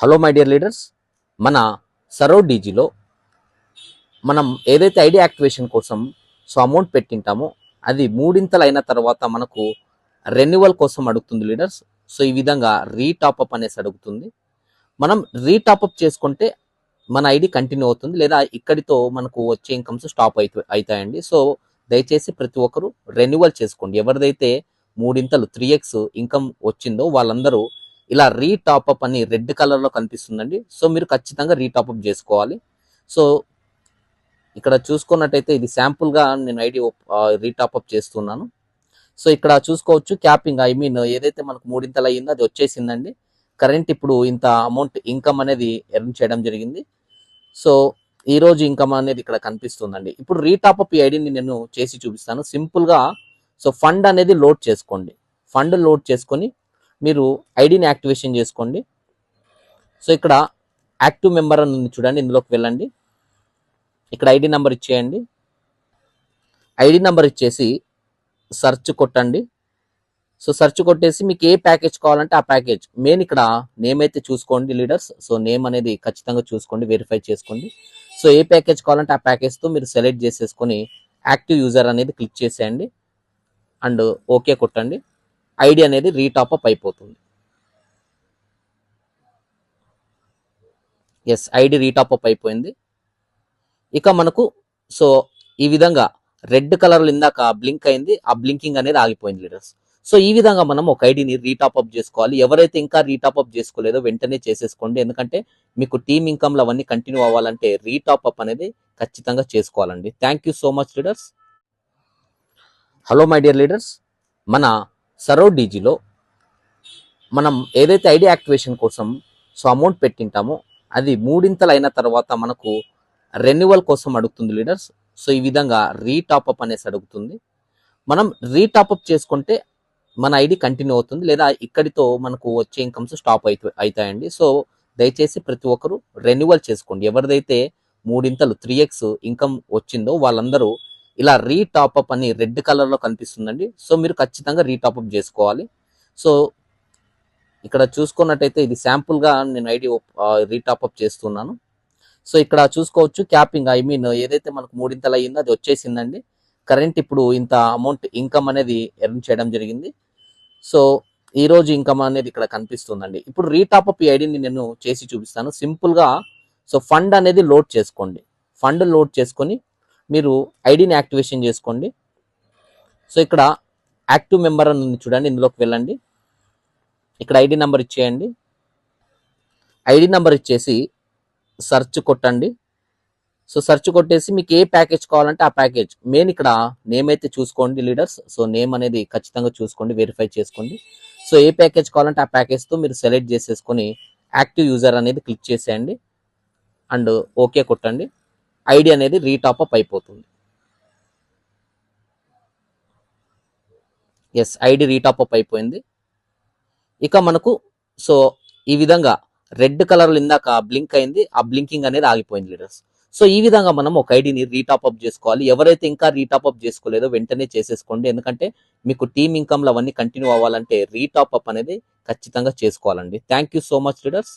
Hello my dear leaders, మన సరో డీజీలో మనం ఏదైతే ఐడి యాక్టివేషన్ కోసం అమౌంట్ పెట్టింటామో అది మూడింతలు అయిన తర్వాత మనకు రెన్యువల్ కోసం అడుగుతుంది లీడర్స్. సో ఈ విధంగా రీటాప్అప్ అనేసి అడుగుతుంది. మనం రీటాప్అప్ చేసుకుంటే మన ఐడి కంటిన్యూ అవుతుంది, లేదా ఇక్కడితో మనకు వచ్చే ఇన్కమ్స్ స్టాప్ అవుతాయండి. సో దయచేసి ప్రతి ఒక్కరు రెన్యువల్ చేసుకోండి. ఎవరిదైతే మూడింతలు 3x ఇన్కమ్ వచ్చిందో వాళ్ళందరూ ఇలా రీటాప్అప్ అని రెడ్ కలర్లో కనిపిస్తుందండి. సో మీరు ఖచ్చితంగా రీటాప్అప్ చేసుకోవాలి. సో ఇక్కడ చూసుకున్నట్టయితే ఇది శాంపుల్గా నేను ఐడి రీటాప్అప్ చేస్తున్నాను. సో ఇక్కడ చూసుకోవచ్చు, క్యాపింగ్ ఏదైతే మనకు మూడింతలు అయ్యిందో అది వచ్చేసిందండి. కరెంట్ ఇప్పుడు ఇంత అమౌంట్ ఇన్కమ్ అనేది ఎర్న్ చేయడం జరిగింది. సో ఈ రోజు ఇన్కమ్ అనేది ఇక్కడ కనిపిస్తుందండి. ఇప్పుడు రీటాప్అప్ ఈ ఐడిని నేను చేసి చూపిస్తాను సింపుల్గా. సో ఫండ్ అనేది లోడ్ చేసుకోండి. ఫండ్ లోడ్ చేసుకొని మీరు ఐడిని యాక్టివేషన్ చేసుకోండి. సో ఇక్కడ యాక్టివ్ మెంబర్ అని ఉంది చూడండి, ఇందులోకి వెళ్ళండి. ఇక్కడ ఐడి నెంబర్ ఇచ్చేయండి. ఐడి నెంబర్ ఇచ్చేసి సెర్చ్ కొట్టండి. సో సెర్చ్ కొట్టేసి మీకు ఏ ప్యాకేజ్ కావాలంటే ఆ ప్యాకేజ్. మెయిన్ ఇక్కడ నేమ్ అయితే చూసుకోండి లీడర్స్. సో నేమ్ అనేది ఖచ్చితంగా చూసుకోండి, వెరిఫై చేసుకోండి. సో ఏ ప్యాకేజ్ కావాలంటే ఆ ప్యాకేజ్తో మీరు సెలెక్ట్ చేసేసుకొని యాక్టివ్ యూజర్ అనేది క్లిక్ చేసేయండి అండ్ ఓకే కొట్టండి. ఐడి అనేది రీటాప్అప్ అయిపోతుంది. ఎస్, ఐడి రీటాప్అప్ అయిపోయింది. ఇక మనకు సో ఈ విధంగా రెడ్ కలర్ ఇందాక బ్లింక్ అయింది, ఆ బ్లింకింగ్ అనేది ఆగిపోయింది లీడర్స్. సో ఈ విధంగా మనం ఒక ఐడిని రీటాప్అప్ చేసుకోవాలి. ఎవరైతే ఇంకా రీటాప్అప్ చేసుకోలేదో వెంటనే చేసేసుకోండి, ఎందుకంటే మీకు టీమ్ ఇన్కమ్లు అవన్నీ కంటిన్యూ అవ్వాలంటే రీటాప్అప్ అనేది ఖచ్చితంగా చేసుకోవాలండి. Thank you so much leaders. Hello my dear leaders, మన సరో డీజీలో మనం ఏదైతే ఐడి యాక్టివేషన్ కోసం అమౌంట్ పెట్టింటామో అది మూడింతలు అయిన తర్వాత మనకు రెన్యువల్ కోసం అడుగుతుంది లీడర్స్. సో ఈ విధంగా రీటాప్అప్ అనేసి అడుగుతుంది. మనం రీటాప్అప్ చేసుకుంటే మన ఐడి కంటిన్యూ అవుతుంది, లేదా ఇక్కడితో మనకు వచ్చే ఇన్కమ్స్ స్టాప్ అవుతాయండి. సో దయచేసి ప్రతి ఒక్కరు రెన్యువల్ చేసుకోండి. ఎవరిదైతే మూడింతలు 3x ఇన్కమ్ వచ్చిందో వాళ్ళందరూ ఇలా రీటాప్అప్ అని రెడ్ కలర్లో కనిపిస్తుందండి. సో మీరు ఖచ్చితంగా రీటాప్అప్ చేసుకోవాలి. సో ఇక్కడ చూసుకున్నట్టయితే ఇది శాంపుల్గా నేను ఐడి రీటాప్అప్ చేస్తున్నాను. సో ఇక్కడ చూసుకోవచ్చు, క్యాపింగ్ ఏదైతే మనకు మూడింతలు అయ్యిందో అది వచ్చేసిందండి. కరెంట్ ఇప్పుడు ఇంత అమౌంట్ ఇన్కమ్ అనేది ఎర్న్ చేయడం జరిగింది. సో ఈ రోజు ఇన్కమ్ అనేది ఇక్కడ కనిపిస్తుందండి. ఇప్పుడు రీటాప్అప్ ఈ ఐడిని నేను చేసి చూపిస్తాను సింపుల్గా. సో ఫండ్ అనేది లోడ్ చేసుకోండి. ఫండ్ లోడ్ చేసుకొని మీరు ఐడిని యాక్టివేషన్ చేసుకోండి. సో ఇక్కడ యాక్టివ్ మెంబర్ అని ఉంది చూడండి, ఇందులోకి వెళ్ళండి. ఇక్కడ ఐడి నెంబర్ ఇచ్చేయండి. ఐడి నెంబర్ ఇచ్చేసి సెర్చ్ కొట్టండి. సో సెర్చ్ కొట్టేసి మీకు ఏ ప్యాకేజ్ కావాలంటే ఆ ప్యాకేజ్. మెయిన్ ఇక్కడ నేమ్ అయితే చూసుకోండి లీడర్స్. సో నేమ్ అనేది ఖచ్చితంగా చూసుకోండి, వెరిఫై చేసుకోండి. సో ఏ ప్యాకేజ్ కావాలంటే ఆ ప్యాకేజ్తో మీరు సెలెక్ట్ చేసేసుకొని యాక్టివ్ యూజర్ అనేది క్లిక్ చేసేయండి అండ్ ఓకే కొట్టండి. ఐడి అనేది రీటాప్అప్ అయిపోతుంది. ఎస్, ఐడి రీటాప్అప్ అయిపోయింది. ఇక మనకు సో ఈ విధంగా రెడ్ కలర్ ఇందాక బ్లింక్ అయింది, ఆ బ్లింకింగ్ అనేది ఆగిపోయింది లీడర్స్. సో ఈ విధంగా మనం ఒక ఐడిని రీటాప్అప్ చేసుకోవాలి. ఎవరైతే ఇంకా రీటాప్అప్ చేసుకోలేదో వెంటనే చేసేసుకోండి, ఎందుకంటే మీకు టీమ్ ఇన్కమ్లు అవన్నీ కంటిన్యూ అవ్వాలంటే రీటాప్అప్ అనేది ఖచ్చితంగా చేసుకోవాలండి. Thank you so much leaders.